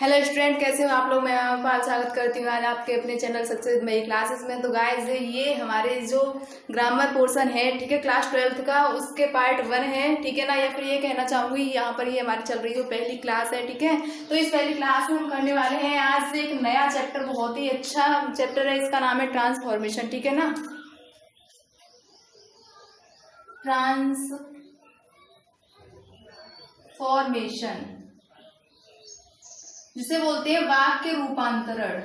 Hello student, कैसे हो आप लोग। मैं अमरपाल स्वागत करती हूँ आज आपके अपने चैनल सक्सेस मई क्लासेस में। तो गाइस ये हमारे जो ग्रामर पोर्शन है, ठीक है, क्लास 12th का, उसके पार्ट 1 है, ठीक है ना। या फिर ये कहना चाहूँगी यहाँ पर ये हमारी चल रही जो पहली क्लास है, ठीक है। तो इस पहली क्लास में हम करने वाले हैं आज से एक नया चैप्टर, बहुत ही अच्छा चैप्टर है। इसका नाम है ट्रांसफॉर्मेशन, ठीक है ना। ट्रांसफॉर्मेशन जिसे बोलते हैं वाक्य रूपांतरण।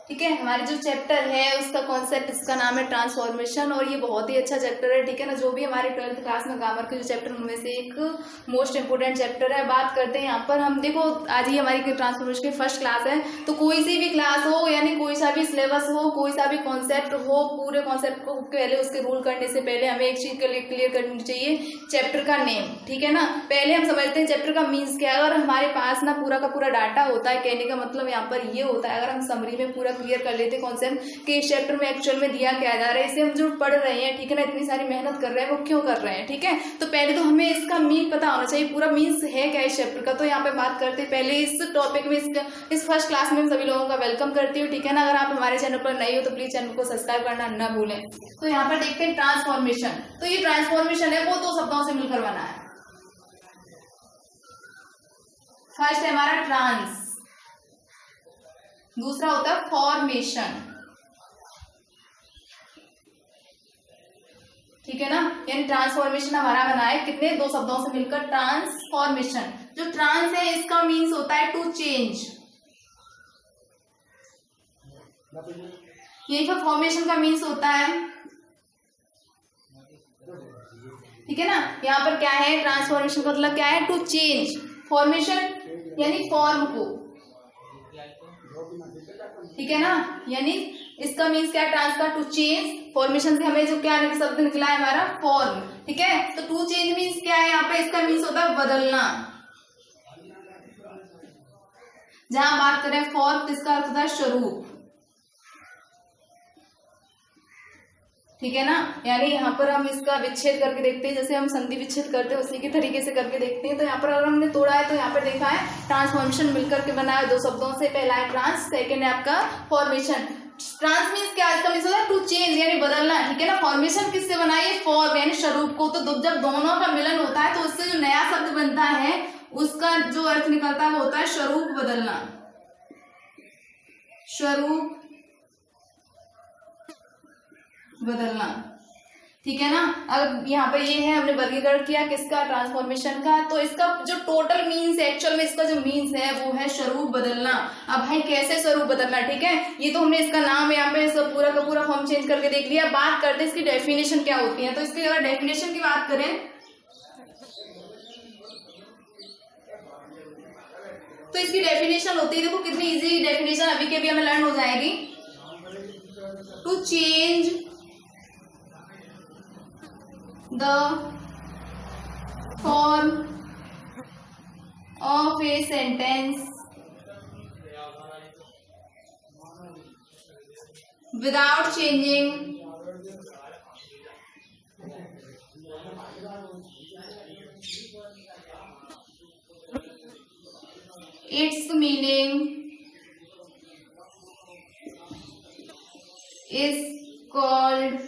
ठीक है, हमारे जो चैप्टर है उसका कॉन्सेप्ट, इसका नाम है ट्रांसफॉर्मेशन, और ये बहुत ही अच्छा चैप्टर है, ठीक है ना। जो भी हमारे 12th क्लास में ग्रामर के जो चैप्टर उनमें से एक मोस्ट इंपोर्टेंट चैप्टर है। बात करते हैं यहाँ पर हम, देखो आज ही हमारी ट्रांसफॉर्मेशन की फर्स्ट क्लास है। तो कोई सी भी क्लास हो, यानी कोई सा भी सिलेबस हो, कोई सा भी कॉन्सेप्ट हो, पूरे कॉन्सेप्ट को पहले उसके रूल करने से पहले हमें एक चीज क्लियर करनी चाहिए, चैप्टर का नेम, ठीक है ना। पहले हम समझते हैं चैप्टर का मीन्स क्या है। अगर हमारे पास ना पूरा का पूरा डाटा होता है, कहने का मतलब यहाँ पर ये होता है, अगर हम समरी में पूरा क्लियर कर लेते कॉन्सेप्ट कि इस चैप्टर में एक्चुअल में दिया क्या जा रहा है, इसे हम जो पढ़ रहे हैं, ठीक है ना, इतनी सारी मेहनत कर रहे हैं, वो क्यों कर रहे हैं, ठीक है। तो पहले तो हमें इसका मीन पता होना चाहिए, पूरा मीन्स है क्या इस चैप्टर का। तो यहाँ पे बात करते हैं पहले इस टॉपिक में, इस फर्स्ट क्लास में सभी लोगों का वेलकम करती हूँ, ठीक है ना। अगर आप हमारे चैनल पर नए हो तो प्लीज चैनल को सब्सक्राइब करना ना भूलें। तो यहाँ पर देखते हैं ट्रांसफॉर्मेशन। तो ये ट्रांसफॉर्मेशन है वो दो शब्दों से मिलकर बना है। फर्स्ट है हमारा ट्रांस, दूसरा होता है फॉर्मेशन, ठीक है ना। यानी ट्रांसफॉर्मेशन हमारा बना है कितने, दो शब्दों से मिलकर, ट्रांसफॉर्मेशन। जो ट्रांस है इसका मीन्स होता है टू चेंज, यही पर फॉर्मेशन का मीन्स होता है, ठीक है ना। यहाँ पर क्या है, ट्रांसफॉर्मेशन का मतलब क्या है, टू चेंज। फॉर्मेशन यानी फॉर्म को, ठीक है ना। यानी इसका मीन्स क्या है, ट्रांस का टू चेंज। फॉर्मेशन से हमें जो क्या शब्द निकला है हमारा, फॉर्म, ठीक है। तो टू चेंज मीन्स क्या है, यहाँ पे इसका मीन्स होता है बदलना। जहां बात करें फॉर्म तो इसका अर्थ होता है स्वरूप, ठीक है ना। यानी यहाँ पर हम इसका विच्छेद करके देखते हैं, जैसे हम संधि विच्छेद करते हैं उसी के तरीके से करके देखते हैं। तो यहाँ पर अगर हमने तोड़ा है तो यहाँ पर देखा है ट्रांसफॉर्मेशन मिलकर के बना है दो शब्दों से, पहला है ट्रांस, सेकेंड है आपका फॉर्मेशन। ट्रांस मीन्स क्या, इसका मीन्स होता है टू चेंज यानी बदलना, ठीक है ना। फॉर्मेशन किससे बना है, फॉर्म यानी स्वरूप को। तो जब दोनों का मिलन होता है तो उससे जो नया शब्द बनता है उसका जो अर्थ निकलता है वो होता है स्वरूप बदलना, स्वरूप बदलना, ठीक है ना। अब यहाँ पे ये है, हमने वर्गीकरण किया किसका, ट्रांसफॉर्मेशन का। तो इसका जो टोटल मीन्स है, एक्चुअल में इसका जो मीन्स है वो है स्वरूप बदलना। अब भाई कैसे स्वरूप बदलना, ठीक है। ये तो हमने इसका नाम यहाँ पे सब पूरा का पूरा फॉर्म चेंज करके देख लिया। बात करते हैं इसकी डेफिनेशन क्या होती है। तो इसकी अगर डेफिनेशन की बात करें तो इसकी डेफिनेशन होती है, देखो कितनी इजी डेफिनेशन, अभी के भी हमें लर्न हो जाएगी। To change the form of a sentence without changing its meaning is called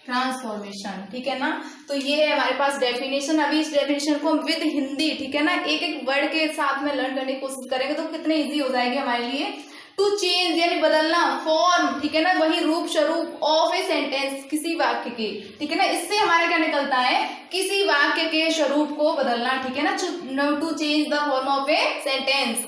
transformation, ठीक है ना। तो ये है हमारे पास डेफिनेशन। अभी इस डेफिनेशन को हम विद हिंदी, ठीक है ना, एक एक वर्ड के साथ में लर्न करने की कोशिश करेंगे तो कितने इजी हो जाएगी हमारे लिए। टू चेंज यानी बदलना, फॉर्म, ठीक है ना, वही रूप स्वरूप, ऑफ ए सेंटेंस किसी वाक्य की, ठीक है ना। इससे हमारा क्या निकलता है, किसी वाक्य के स्वरूप को बदलना, ठीक है ना। To change the form of a sentence,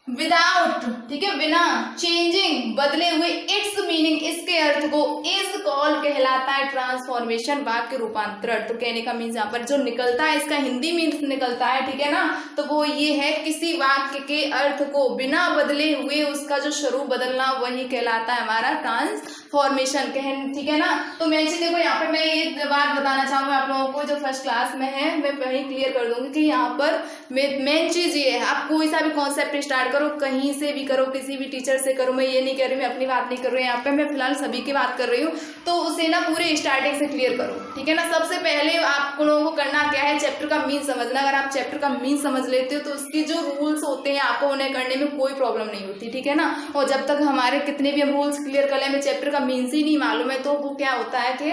without, ठीक है, बिना, चेंजिंग, बदले हुए, इट्स मीनिंग, इसके अर्थ को, इज कॉल्ड, कहलाता है ट्रांसफॉर्मेशन, वाक्य रूपांतरण। तो कहने का मीन्स यहाँ पर जो निकलता है, इसका हिंदी मीन्स निकलता है, ठीक है ना, तो वो ये है किसी वाक्य के अर्थ को बिना बदले हुए उसका जो स्वरूप बदलना, वही कहलाता है हमारा ट्रांसफॉर्मेशन, ठीक है ना। तो मैं देखो यहाँ पे मैं ये बात बताना चाहूंगा आप लोगों को, जो फर्स्ट क्लास में है मैं वही क्लियर कर दूंगी कि यहाँ पर मेन चीज ये है, आप कोई सा भी कॉन्सेप्ट स्टार्ट करो, कहीं से भी करो, किसी भी टीचर से करो, मैं ये नहीं कह रही, मैं अपनी बात नहीं कर रही हूँ यहाँ पे, मैं फिलहाल सभी की बात कर रही हूँ, तो उसे ना पूरे स्टार्टिंग से क्लियर करो, ठीक है ना। सबसे पहले आप लोगों को करना क्या है, चैप्टर का मीन समझना। अगर आप चैप्टर का मीन समझ लेते हो तो उसकी जो रूल्स होते हैं आपको उन्हें करने में कोई प्रॉब्लम नहीं होती, ठीक है ना। और जब तक हमारे कितने भी हम रूल्स क्लियर कर ले, हमें चैप्टर का मीन्स ही नहीं मालूम है, तो वो क्या होता है कि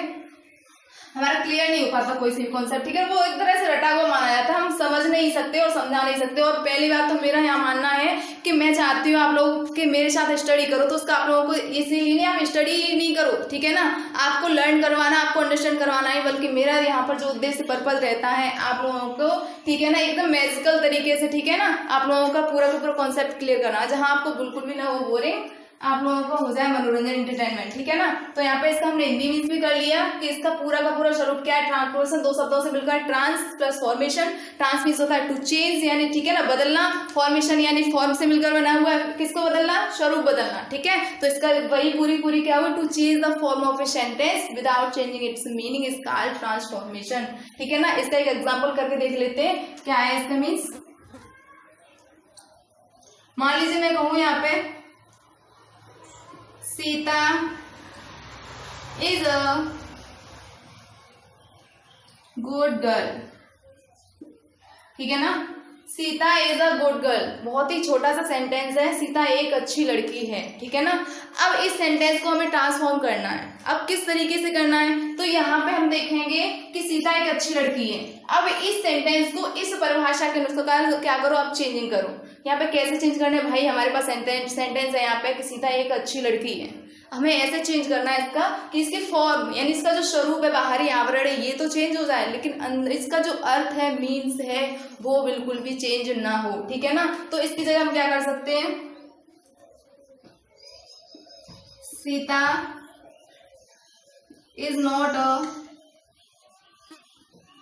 हमारा क्लियर नहीं हो पाता कोई सी कॉन्सेप्ट, ठीक है। वो एक तरह से रटा हुआ माना जाता है, हम समझ नहीं सकते और समझा नहीं सकते। और पहली बात तो मेरा यहाँ मानना है कि मैं चाहती हूँ आप लोग के मेरे साथ स्टडी करो, तो उसका आप लोगों को इसीलिए नहीं, आप स्टडी नहीं करो, ठीक है ना, आपको लर्न करवाना, आपको अंडरस्टैंड करवाना है, बल्कि मेरा यहाँ पर जो उद्देश्य पर्पज रहता है आप लोगों को, ठीक है ना, एकदम मैजिकल तरीके से, ठीक है ना, आप लोगों का पूरा का पूरा कॉन्सेप्ट क्लियर करना, जहाँ आपको बिल्कुल भी ना हो बोरिंग, आप लोगों को हो जाए मनोरंजन, एंटरटेनमेंट, ठीक है ना। तो यहाँ पे इसका हमने हिंदी मीन्स भी कर लिया कि इसका पूरा का पूरा स्वरूप क्या है, ट्रांसफॉर्मेशन, दो शब्दों से मिलकर trans plus formation. Trans means होता है टू चेंज, यानी ठीक है ना, बदलना, फॉर्मेशन यानी फॉर्म से मिलकर बना हुआ है, किसको बदलना, स्वरूप बदलना, ठीक है। तो इसका वही पूरी क्या हुआ, to change the form of a sentence without changing its meaning is called transformation, ठीक है ना। इसका एक एग्जाम्पल करके देख लेते हैं क्या है इसका मीन्स। मान लीजिए मैं कहूँ यहाँ पे Sita is a good girl, ठीक है ना, Sita is a good girl, बहुत ही छोटा सा सेंटेंस है, सीता एक अच्छी लड़की है, ठीक है ना। अब इस सेंटेंस को हमें ट्रांसफॉर्म करना है, अब किस तरीके से करना है, तो यहाँ पे हम देखेंगे कि सीता एक अच्छी लड़की है। अब इस सेंटेंस को इस परिभाषा के अनुसार क्या करो, आप चेंजिंग करो। यहाँ पे कैसे चेंज करना है भाई, हमारे पास सेंटेंस है यहाँ पे कि सीता एक अच्छी लड़की है, हमें ऐसे चेंज करना है इसका कि इसकी फॉर्म यानी इसका जो स्वरूप है, बाहरी आवरण है, ये तो चेंज हो जाए, लेकिन इसका जो अर्थ है, मीन्स है, वो बिल्कुल भी चेंज ना हो, ठीक है ना। तो इसकी जगह हम क्या कर सकते हैं, Sita is not a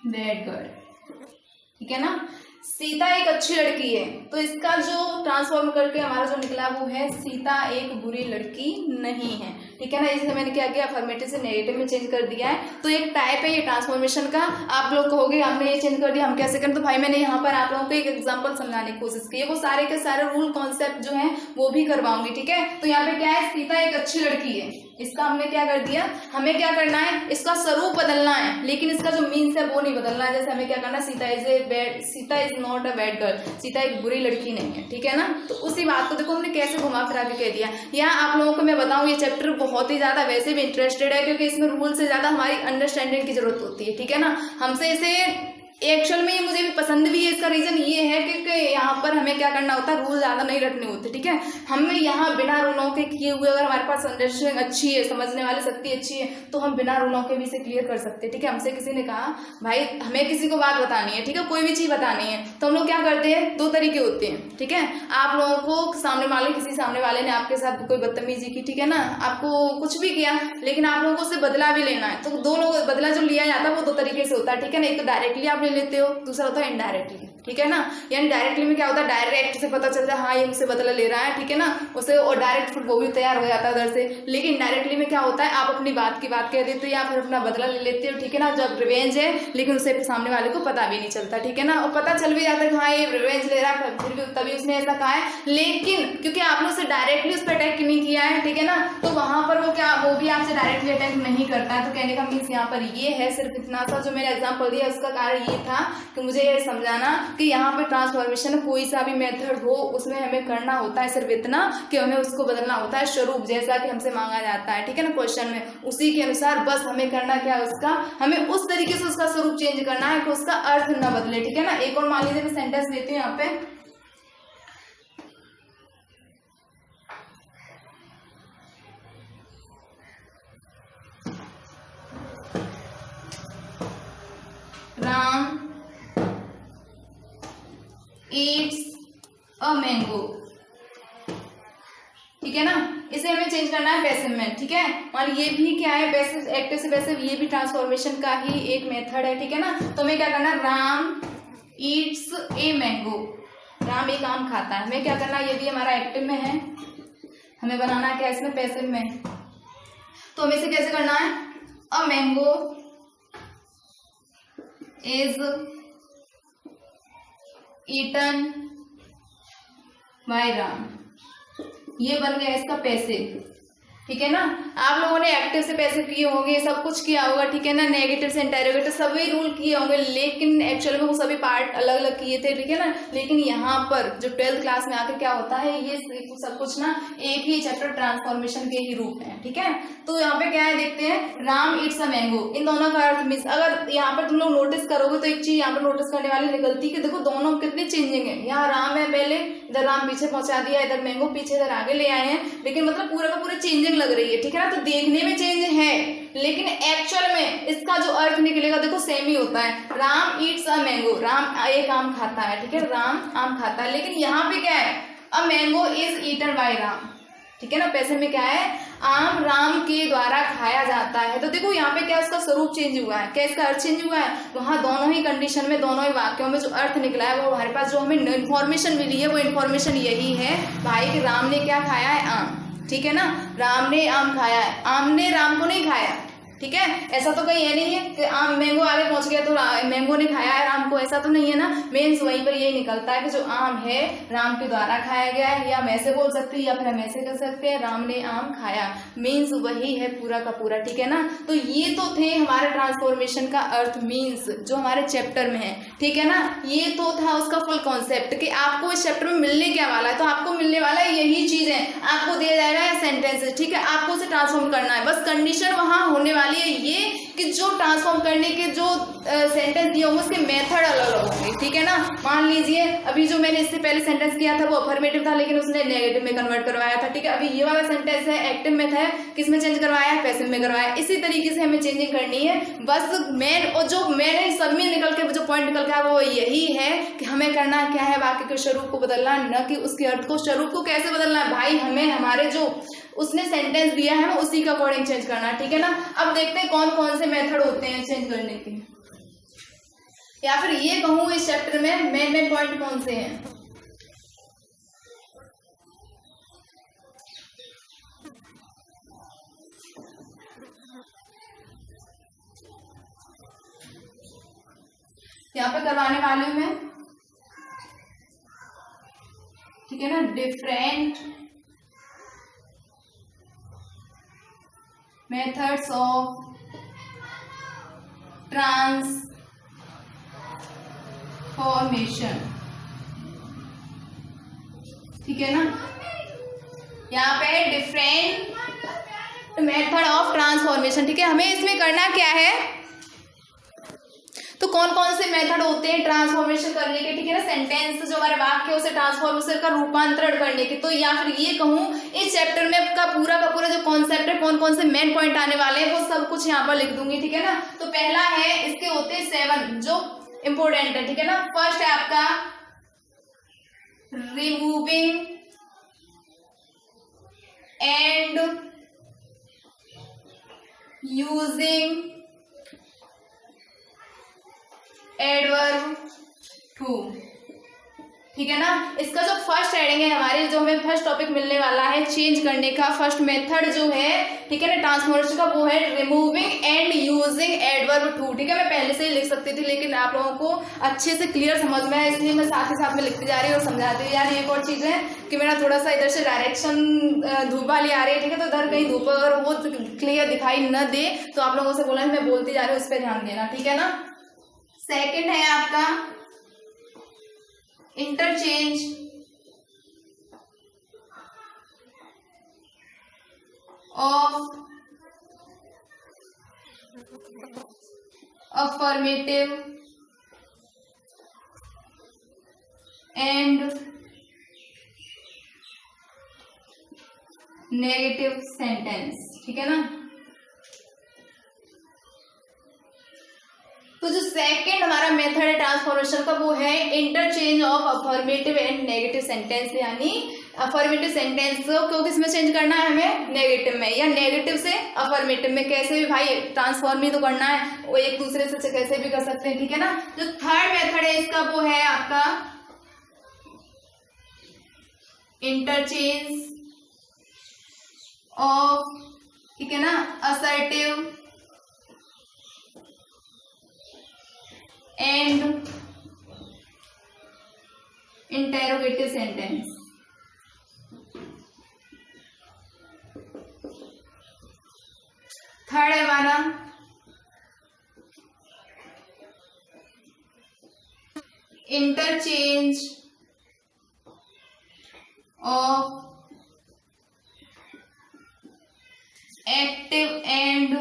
bad girl, ठीक है ना, सीता एक अच्छी लड़की है, तो इसका जो ट्रांसफॉर्म करके हमारा जो निकला वो है सीता एक बुरी लड़की नहीं है, ठीक है ना। इसलिए मैंने क्या किया, अफर्मेटिव से नेगेटिव में चेंज कर दिया है। तो एक टाइप है ये ट्रांसफॉर्मेशन का। आप लोग कहोगे हमने ये चेंज कर दिया, हम कैसे करें, तो भाई मैंने यहाँ पर आप लोगों को एक एग्जांपल समझाने की कोशिश की है, वो सारे के सारे रूल कॉन्सेप्ट जो है वो भी करवाऊंगी, ठीक है। तो यहाँ पे क्या है, सीता एक अच्छी लड़की है, इसका हमने क्या कर दिया, हमें क्या करना है, इसका स्वरूप बदलना है, लेकिन इसका जो मीन्स है वो नहीं बदलना है। जैसे हमें क्या करना है, Sita is not a bad girl, Sita एक बुरी लड़की नहीं है, ठीक है ना। तो उसी बात को देखो हमने कैसे घुमा फिरा के कह दिया। यहाँ आप लोगों को मैं बताऊं, ये चैप्टर बहुत ही ज्यादा वैसे भी इंटरेस्टेड है, क्योंकि इसमें रूल से ज्यादा हमारी अंडरस्टैंडिंग की जरूरत होती है, ठीक है ना। हमसे इसे एक्चुअल में ये मुझे भी पसंद भी है, इसका रीजन ये है कि यहाँ पर हमें क्या करना होता है, रूल ज्यादा नहीं रखने होते, ठीक है। हमें यहाँ बिना रूलों के किए हुए, अगर हमारे पास अंडरस्टैंडिंग अच्छी है, समझने वाली शक्ति अच्छी है, तो हम बिना रूलों के भी इसे क्लियर कर सकते हैं, ठीक है। हमसे किसी ने कहा भाई हमें किसी को बात बतानी है, ठीक है, कोई भी चीज बतानी है, तो हम लोग क्या करते हैं, दो तरीके होते हैं, ठीक है। आप लोगों को किसी सामने वाले ने आपके साथ कोई बदतमीजी की, ठीक है ना, आपको कुछ भी किया, लेकिन आप लोगों को उससे बदला भी लेना है, तो दोनों बदला जो लिया जाता है वो दो तरीके से होता है, ठीक है ना। एक तो डायरेक्टली आप ले लेते हो, दूसरा होता है इनडायरेक्टली, ठीक है ना। यानी डायरेक्टली में क्या होता है, डायरेक्ट से पता चलता है हाँ ये मुझसे बदला ले रहा है, ठीक है ना, उसे और डायरेक्ट फिर वो भी तैयार हो जाता है उधर से। लेकिन डायरेक्टली में क्या होता है, आप अपनी बात की बात कह देते हो या फिर अपना बदला ले लेते हो, ठीक है ना। जब रिवेंज है, लेकिन उसे सामने वाले को पता भी नहीं चलता, ठीक है ना, और पता चल भी जाता है कि हाँ ये रिवेंज ले रहा है, फिर भी तभी उसने ऐसा कहा है, लेकिन क्योंकि आपने उसे डायरेक्टली उस पर अटैक नहीं किया है, ठीक है ना, तो वहां पर वो भी आपसे डायरेक्टली अटैक नहीं करता है। तो कहने का मीन्स यहाँ पर ये है, सिर्फ इतना सा जो मैंने एग्जाम्पल दिया उसका कारण ये था कि मुझे ये समझाना कि यहाँ पे ट्रांसफॉर्मेशन कोई सा भी मेथड हो उसमें हमें करना होता है सिर्फ इतना कि हमें उसको बदलना होता है स्वरूप, जैसा कि हमसे मांगा जाता है, ठीक है ना, क्वेश्चन में, उसी के अनुसार बस हमें करना क्या है, उसका हमें उस तरीके से उसका स्वरूप चेंज करना है कि उसका अर्थ न बदले, ठीक है ना। एक और मान लीजिए मैं सेंटेंस देती हूँ यहाँ पे, राम eats a mango, ठीक है ना। इसे हमें चेंज करना है पैसिव में, ठीक है। और ये भी क्या है, पैसिव, एक्टिव से पैसिव, ये भी ट्रांसफॉर्मेशन का ही एक मेथड है, ठीक है ना। तो हमें क्या करना है, Ram eats a mango, Ram एक आम खाता है। हमें क्या करना है, ये भी हमारा एक्टिव में है, हमें बनाना है क्या इसमें, पैसिव में। तो हमें इसे कैसे करना है, a mango is eaten by Ram, ये बन गया इसका पैसिव, ठीक है ना। आप लोगों ने एक्टिव से पैसिव किए होंगे, सब कुछ किया होगा, ठीक है ना। नेगेटिव से इंटेरोगेटिव सभी रूल किए होंगे, लेकिन एक्चुअल में वो सभी पार्ट अलग अलग किए थे, ठीक है ना। लेकिन यहाँ पर जो 12th क्लास में आकर क्या होता है, ये सब कुछ ना एक ही चैप्टर ट्रांसफॉर्मेशन के ही रूप है, ठीक है। तो यहाँ पे क्या है देखते हैं, राम ईट्स अ मैंगो, इन दोनों का अर्थ मीन्स, अगर यहाँ पर तुम लोग नोटिस करोगे तो एक चीज यहाँ पर नोटिस करने वाली निकलती है कि देखो दोनों कितने चेंजिंग है। यहाँ राम है पहले, इधर राम पीछे पहुंचा दिया, इधर मैंगो पीछे इधर आगे ले आए हैं, लेकिन मतलब पूरा का पूरा चेंजिंग लग रही है, ठीक है ना। तो देखने में चेंज है, लेकिन एक्चुअल में इसका जो अर्थ निकलेगा देखो सेम ही होता है। Ram Yeats a mango, Ram एक आम खाता है, ठीक है, राम आम खाता है। लेकिन यहाँ पे क्या है, a mango is eaten by Ram, ठीक है ना। पैसे में क्या है, आम राम के द्वारा खाया जाता है। तो देखो यहाँ पे क्या उसका स्वरूप चेंज हुआ है, क्या इसका अर्थ चेंज हुआ है। वहां दोनों ही कंडीशन में, दोनों ही वाक्यों में जो अर्थ निकला है, वो हमारे पास जो हमें इन्फॉर्मेशन मिली है, वो इन्फॉर्मेशन यही है भाई कि राम ने क्या खाया है, आम, ठीक है ना। राम ने आम खाया है, आम ने राम को नहीं खाया, ठीक है। ऐसा तो कहीं ये नहीं है कि आम मैंगो आगे पहुंच गया तो मैंगो ने खाया है राम को, ऐसा तो नहीं है ना। मीन्स वहीं पर यही निकलता है कि जो आम है राम के द्वारा खाया गया है, या हम ऐसे बोल सकते हैं या फिर हम ऐसे कर सकते हैं, राम ने आम खाया, मीन्स वही है पूरा का पूरा, ठीक है ना। तो ये तो थे हमारे ट्रांसफॉर्मेशन का अर्थ मीन्स जो हमारे चैप्टर में है, ठीक है ना। ये तो था उसका फुल कॉन्सेप्ट कि आपको इस चैप्टर में मिलने क्या वाला है। तो आपको मिलने वाला है यही चीज है, आपको दिया जाएगा या सेंटेंसेस, ठीक है, आपको उसे ट्रांसफॉर्म करना है। बस कंडीशन वहां होने वाली है ये कि जो ट्रांसफॉर्म करने के जो सेंटेंस दिए होंगे उसके मेथड अलग अलग होंगे, ठीक है ना। मान लीजिए अभी जो मैंने इससे पहले सेंटेंस किया था वो अफर्मेटिव था, लेकिन उसने नेगेटिव में कन्वर्ट करवाया था, ठीक है। अभी ये वाला सेंटेंस है एक्टिव में था, किसमें चेंज करवाया है, पैसिव में करवाया। इसी तरीके से हमें चेंजिंग करनी है। बस मेन, और जो मैंने सब में निकल के जो पॉइंट निकल के वो यही है कि हमें करना क्या है, वाक्य के स्वरूप को बदलना, न कि उसके अर्थ को। स्वरूप को कैसे बदलना है भाई, हमें हमारे जो उसने सेंटेंस दिया है उसी के अकॉर्डिंग चेंज करना, ठीक है ना। अब देखते हैं कौन कौन से मेथड होते हैं चेंज करने के, या फिर ये कहूं इस चैप्टर में मेन मेन पॉइंट कौन से हैं। यहाँ पे करवाने वाली हूं मैं, ठीक है ना, डिफरेंट मेथड्स ऑफ ट्रांसफॉर्मेशन, ठीक है ना। यहाँ पे डिफरेंट मेथड ऑफ ट्रांसफॉर्मेशन, ठीक है। हमें इसमें करना क्या है, तो कौन कौन से मेथड होते हैं ट्रांसफॉर्मेशन करने के, ठीक है ना। सेंटेंस जो हमारे वाक्य है उसे ट्रांसफॉर्मेशन का रूपांतरण करने के। तो या फिर ये कहूं इस चैप्टर में का पूरा जो कॉन्सेप्ट है, कौन कौन से मेन पॉइंट आने वाले हैं, वो सब कुछ यहाँ पर लिख दूंगी, ठीक है ना। तो पहला है, इसके होते हैं 7 जो इंपोर्टेंट है, ठीक है ना। फर्स्ट है आपका removing and using adverb too, ठीक है ना। इसका जो फर्स्ट हेडिंग है हमारे, जो हमें फर्स्ट टॉपिक मिलने वाला है चेंज करने का, फर्स्ट मेथड जो है, ठीक है ना, ट्रांसफॉर्मेशन का, वो है removing and using adverb too, ठीक है। मैं पहले से ही लिख सकती थी, लेकिन आप लोगों को अच्छे से क्लियर समझ में है, इसलिए मैं साथ ही साथ में लिखती जा रही हूँ और समझाती जा रही हूँ। एक और चीज़ है कि मेरा थोड़ा सा इधर से डायरेक्शन धूप वाली आ रही है, ठीक है, तो इधर कहीं धूप अगर वो क्लियर दिखाई न दे तो आप लोगों से बोला मैं बोलती जा रही हूँ, उस पर ध्यान देना, ठीक है ना। सेकेंड है आपका interchange of affirmative and negative sentence, ठीक है ना। तो जो सेकंड हमारा मेथड है ट्रांसफॉर्मेशन का वो है interchange of affirmative and negative sentence, यानी अफर्मेटिव सेंटेंस को किसमें चेंज करना है हमें, नेगेटिव में, या नेगेटिव से अफर्मेटिव में, कैसे भी भाई ट्रांसफॉर्म ही तो करना है, वो एक दूसरे से कैसे भी कर सकते हैं, ठीक है ना। जो थर्ड मेथड है इसका वो है आपका इंटरचेंज ऑफ, ठीक है ना, assertive and interrogative sentence. Third है हमारा interchange of active and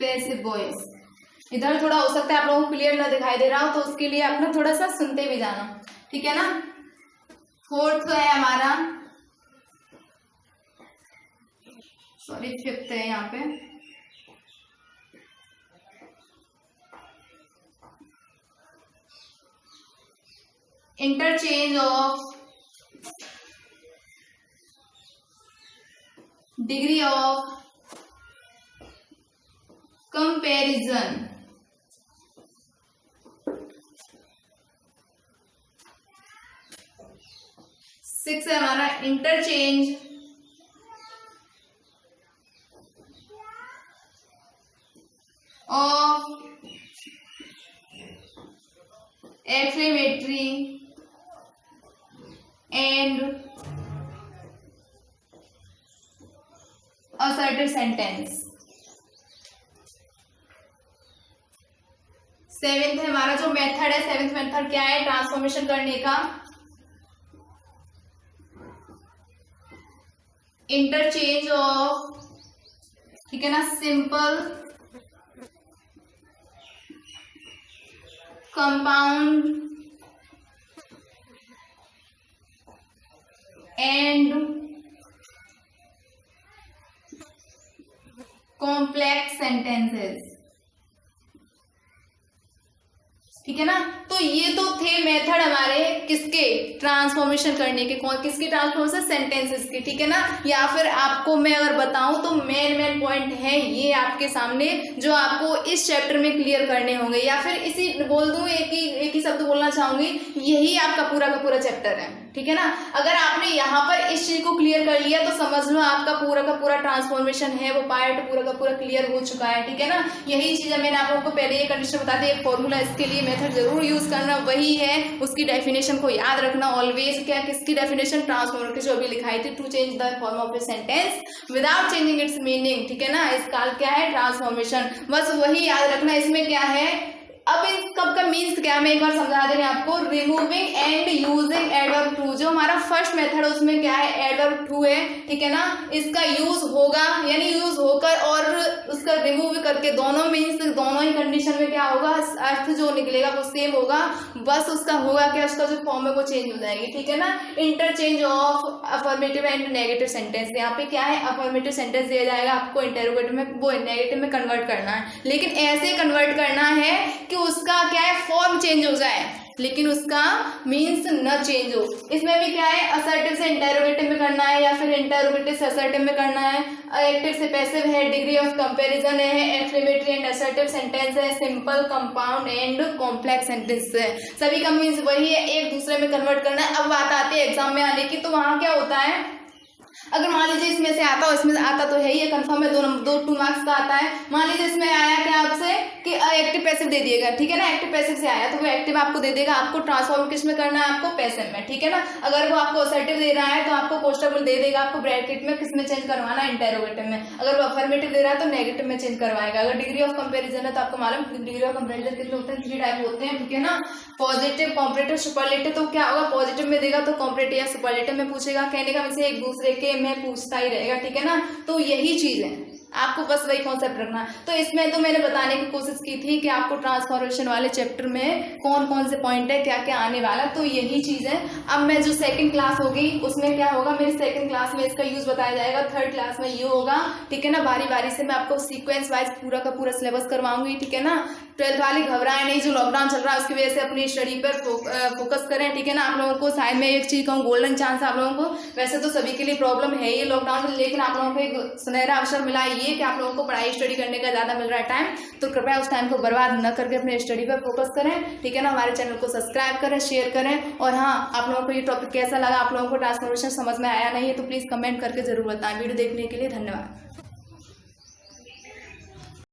passive voice. इधर थोड़ा हो सकता है आप लोगों को क्लियर ना दिखाई दे रहा हो, तो उसके लिए आप ना थोड़ा सा सुनते भी जाना, ठीक है ना। फोर्थ है हमारा, सॉरी फिफ्थ है यहाँ पे, interchange of degree of comparison. Six है हमारा interchange of exclamatory and assertive sentence. Seventh है हमारा जो मेथड है, सेवेंथ मेथड क्या है ट्रांसफॉर्मेशन करने का, इंटरचेंज ऑफ, ठीक है ना, simple compound and complex sentences, ठीक है ना। तो ये तो थे मेथड हमारे किसके ट्रांसफॉर्मेशन करने के, कौन किसके ट्रांसफॉर्मेशन, सेंटेंसेस के, ठीक है ना। या फिर आपको मैं अगर बताऊं तो मेन पॉइंट है ये आपके सामने जो आपको इस चैप्टर में क्लियर करने होंगे, या फिर इसी बोल दूं एक ही शब्द बोलना चाहूंगी, यही आपका पूरा का पूरा चैप्टर है, ठीक है ना। अगर आपने यहाँ पर इस चीज को क्लियर कर लिया तो समझ लो आपका पूरा का पूरा ट्रांसफॉर्मेशन है वो पार्ट पूरा का पूरा क्लियर हो चुका है, ठीक है ना। यही चीज मैंने आप लोगों को पहले ये कंडीशन बता दी, एक फॉर्मूला इसके लिए मेथड जरूर यूज करना, वही है उसकी डेफिनेशन को याद रखना ऑलवेज। क्या किसकी डेफिनेशन, ट्रांसफॉर्मर की जो अभी लिखाई थी, to change the form of a sentence without changing its meaning, ठीक है ना। इसका क्या है ट्रांसफॉर्मेशन, बस वही याद रखना। इसमें क्या है, अब इस कब का मीन्स क्या मैं एक बार समझा दे रही हूँ आपको, removing and using adverb too. जो हमारा फर्स्ट मेथड है उसमें क्या है एडवर्ब टू है, ठीक है ना। इसका यूज होगा यानी यूज होकर और उसका रिमूव करके दोनों मीन्स दोनों ही कंडीशन में क्या होगा, अर्थ जो निकलेगा वो सेम होगा, बस उसका होगा क्या, उसका जो फॉर्म है वो चेंज हो जाएगी, ठीक है ना। Interchange of affirmative and negative sentence, यहाँ पे क्या है अफर्मेटिव सेंटेंस दिया जाएगा आपको, इंटेरोगेटिव में वो नेगेटिव में कन्वर्ट करना है, लेकिन ऐसे कन्वर्ट करना है कि उसका क्या है फॉर्म चेंज हो जाए लेकिन उसका मीन्स न चेंज हो। इसमें भी क्या है असर्टिव से इंटेरोगेटिव में करना है या फिर इंटेरोगेटिव से असर्टिव में करना है, एक्टिव से पैसिव है, डिग्री ऑफ कंपैरिजन है, एक्सक्लेमेटरी एंड असर्टिव सेंटेंस है, simple compound and complex sentence है। सभी का मीन्स वही है, एक दूसरे में कन्वर्ट करना है। अब बात आती है एग्जाम में आने की, तो वहां क्या होता है, अगर मान लीजिए इसमें से आता हो, इसमें से आता तो है ही, कंफर्म है, दो 2 मार्क्स का आता है। मान लीजिए इसमें आया क्या आपसे कि एक्टिव पैसिव दे दिएगा, ठीक है ना, एक्टिव पैसिव से आया तो वो एक्टिव आपको दे देगा, आपको ट्रांसफॉर्म किस में करना है, आपको पैसिव में, ठीक है ना। अगर वो आपको असर्टिव दे रहा है तो आपको कोष्टक दे देगा, आपको ब्रैकेट में किस में चेंज करवाना है, इंटेरोगेटिव में। अगर वो अफर्मेटिव दे रहा है तो नेगेटिव में चेंज करवाएगा। अगर डिग्री ऑफ कंपेरिजन है तो आपको मालूम डिग्री ऑफ कंपेरिजन कितने होते हैं, 3 टाइप होते हैं, ठीक है ना, पॉजिटिव, कॉम्परेटिव, सुपरलेटिव। तो क्या होगा, पॉजिटिव में देगा तो कॉम्परेटिव या सुपरलेटिव में पूछेगा, कहने का वैसे एक दूसरे के में पूछता ही रहेगा, ठीक है ना। तो यही चीज है, आपको बस वही कॉन्सेप्ट रखना है। तो इसमें तो मैंने बताने की कोशिश की थी कि आपको ट्रांसफॉर्मेशन वाले चैप्टर में कौन कौन से पॉइंट है, क्या क्या आने वाला, तो यही चीज़ है। अब मैं जो सेकंड क्लास होगी उसमें क्या होगा, मेरी सेकंड क्लास में इसका यूज बताया जाएगा, थर्ड क्लास में ये होगा, ठीक है ना। बारी बारी से मैं आपको सीक्वेंस वाइज पूरा का पूरा सिलेबस करवाऊंगी, ठीक है ना। 12th वाले घबराए नहीं, जो लॉकडाउन चल रहा है उसकी वजह से अपनी स्टडी पर फोकस करें, ठीक है ना। आप लोगों को शायद मैं एक चीज कहूँ, गोल्डन चांस आप लोगों को, वैसे तो सभी के लिए प्रॉब्लम है ये लॉकडाउन में, लेकिन आप लोगों को एक सुनहरा अवसर मिला है ये कि आप लोगों को पढ़ाई स्टडी करने का ज्यादा मिल रहा है टाइम, तो कृपया उस टाइम को बर्बाद न करके अपने स्टडी पर फोकस करें, ठीक है ना। हमारे चैनल को सब्सक्राइब करें, शेयर करें, और हाँ, आप लोगों को ये टॉपिक कैसा लगा, आप लोगों को ट्रांसफॉर्मेशन समझ में आया नहीं है तो प्लीज कमेंट करके जरूर बताएं। वीडियो देखने के लिए धन्यवाद।